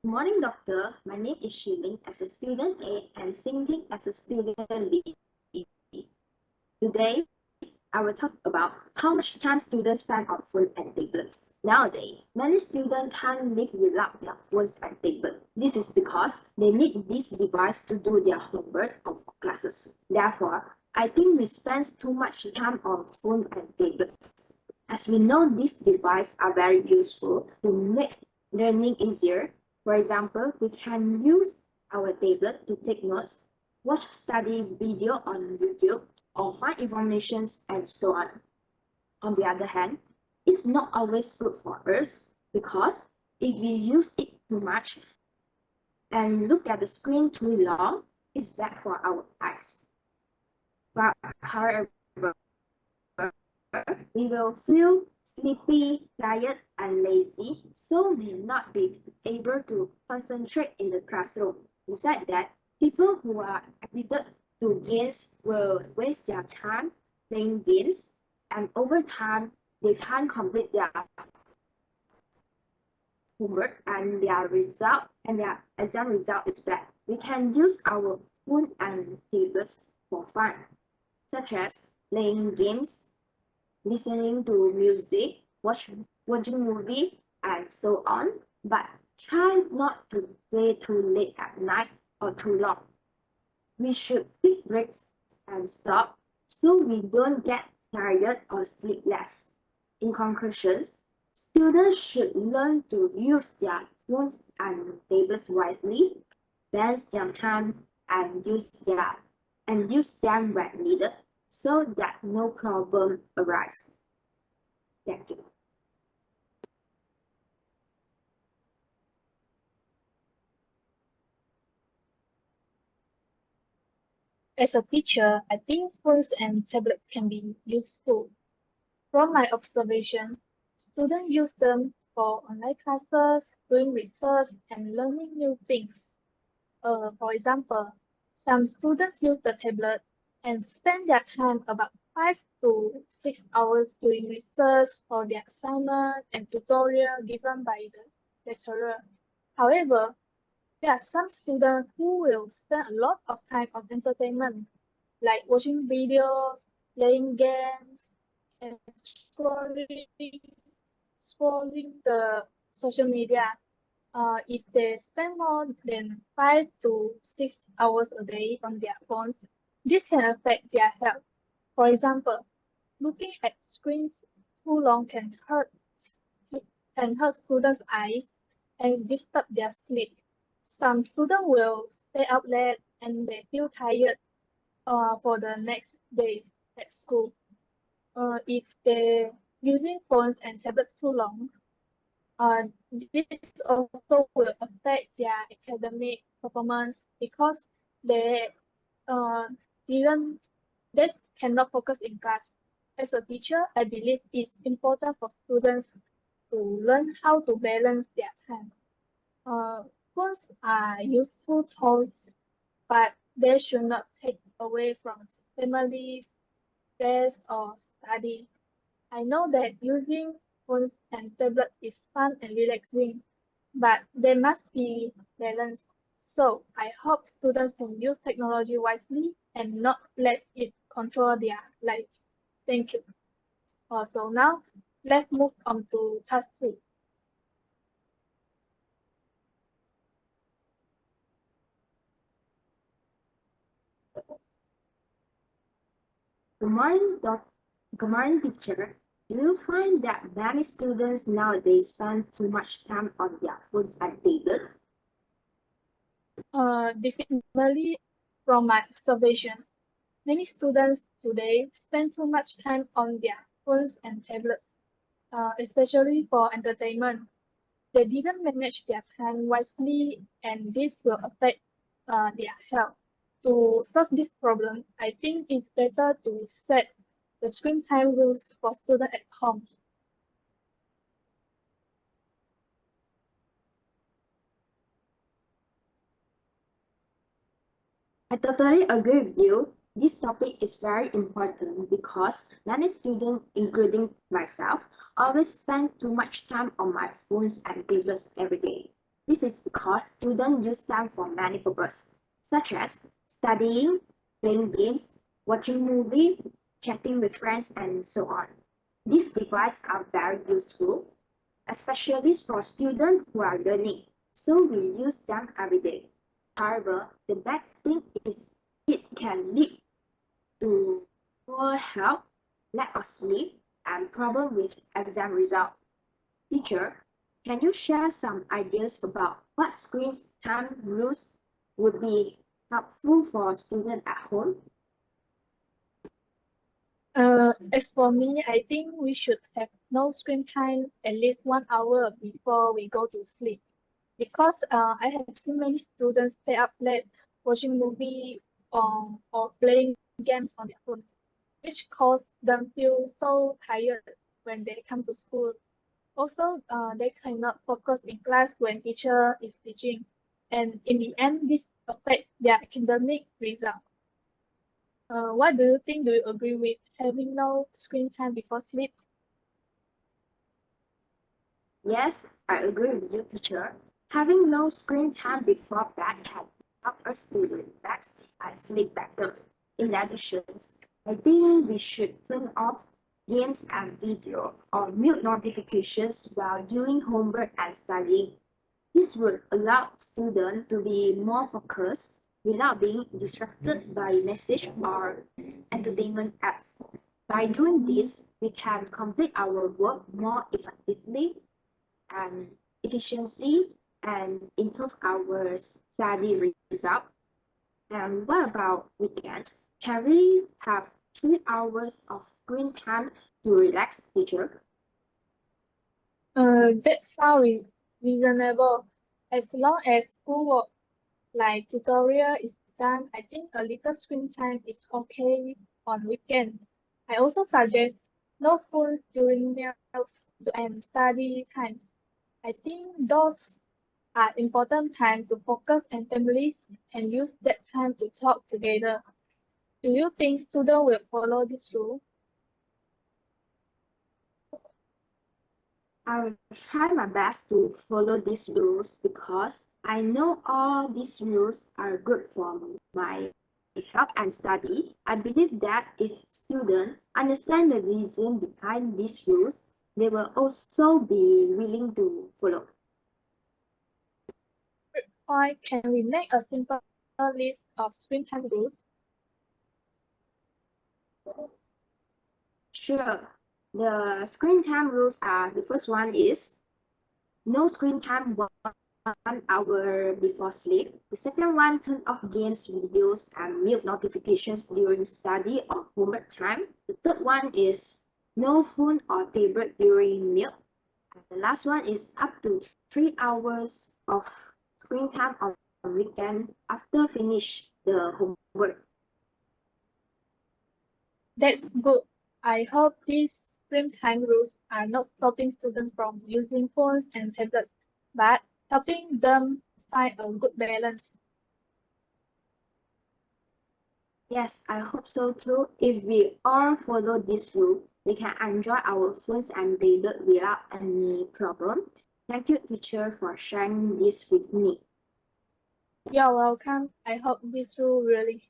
Good morning, doctor. My name is Ling as a student A and Ting as a student B. Today, I will talk about how much time students spend on phone and tablets. Nowadays, many students can't live without their phones and tablets. This is because they need this device to do their homework or for classes. Therefore, I think we spend too much time on phone and tablets. As we know, these devices are very useful to make learning easier. For example, we can use our tablet to take notes, watch study video on YouTube, or find information and so on. On the other hand, it's not always good for us because if we use it too much and look at the screen too long, it's bad for our eyes. But however, we will feel sleepy, tired, and lazy, so may not be able to concentrate in the classroom. Besides that, people who are addicted to games will waste their time playing games, and over time, they can't complete their homework and their exam result is bad. We can use our phone and tablets for fun, such as playing games, listening to music, watching movie, and so on. But try not to play too late at night or too long. We should take breaks and stop so we don't get tired or sleep less. In conclusion, students should learn to use their phones and tablets wisely, balance their time, and use them when needed, so that no problem arise. Thank you. As a teacher, I think phones and tablets can be useful. From my observations, students use them for online classes, doing research, and learning new things. For example, some students use the tablet and spend their time about 5 to 6 hours doing research for their assignment and tutorial given by the lecturer. However, there are some students who will spend a lot of time on entertainment, like watching videos, playing games, and scrolling the social media. If they spend more than 5 to 6 hours a day on their phones, this can affect their health. For example, looking at screens too long can hurt students' eyes and disturb their sleep. Some students will stay up late and they feel tired for the next day at school. If they're using phones and tablets too long, this also will affect their academic performance because they uh, didn't they cannot focus in class. As a teacher, I believe it's important for students to learn how to balance their time. Uh, Phones are useful tools, but they should not take away from families, rest, or study. I know that using phones and tablet is fun and relaxing, but they must be balanced. So I hope students can use technology wisely and not let it control their lives. Thank you. So now let's move on to task 2. Good morning, Good morning, teacher. Do you find that many students nowadays spend too much time on their phones and tablets? Definitely, from my observations, many students today spend too much time on their phones and tablets, especially for entertainment. They didn't manage their time wisely, and this will affect their health. To solve this problem, I think it's better to set the screen time rules for students at home. I totally agree with you. This topic is very important because many students, including myself, always spend too much time on my phones and tablets every day. This is because students use time for many purposes, such as studying, playing games, watching movies, chatting with friends, and so on. These devices are very useful, especially for students who are learning, so we use them every day. However, the bad thing is it can lead to poor health, lack of sleep, and problem with exam result. Teacher, can you share some ideas about what screen time rules would be helpful for students at home? As for me, I think we should have no screen time at least 1 hour before we go to sleep. Because I have seen many students stay up late watching movie or playing games on their phones, which cause them feel so tired when they come to school. Also, they cannot focus in class when teacher is teaching, and in the end, this affect their academic result. What do you think? Do you agree with having no screen time before sleep? Yes, I agree with you, teacher. Having no screen time before bed can help us to relax and sleep better. In addition, I think we should turn off games and video or mute notifications while doing homework and studying. This would allow students to be more focused without being distracted by message or entertainment apps. By doing this, we can complete our work more effectively and efficiency and improve our study result. And what about weekends? Can we have 3 hours of screen time to relax, teacher? That sounds reasonable. As long as schoolwork like tutorial is done, I think a little screen time is okay on weekend. I also suggest no phones during meals and study times. I think those are important time to focus and families can use that time to talk together. Do you think students will follow this rule? I will try my best to follow these rules because I know all these rules are good for my health and study. I believe that if students understand the reason behind these rules, they will also be willing to follow. Or can we make a simple list of screen time rules? Sure. The screen time rules are the first one is no screen time 1 hour before sleep. The second one, turn off games, videos, and mute notifications during study or homework time. The third one is no phone or tablet during meal. And the last one is up to 3 hours of screen time on weekend after finish the homework. That's good. I hope these screen time rules are not stopping students from using phones and tablets, but helping them find a good balance. Yes, I hope so too. If we all follow this rule, we can enjoy our foods and tablet without any problem. Thank you, teacher, for sharing this with me. You're welcome. I hope this rule really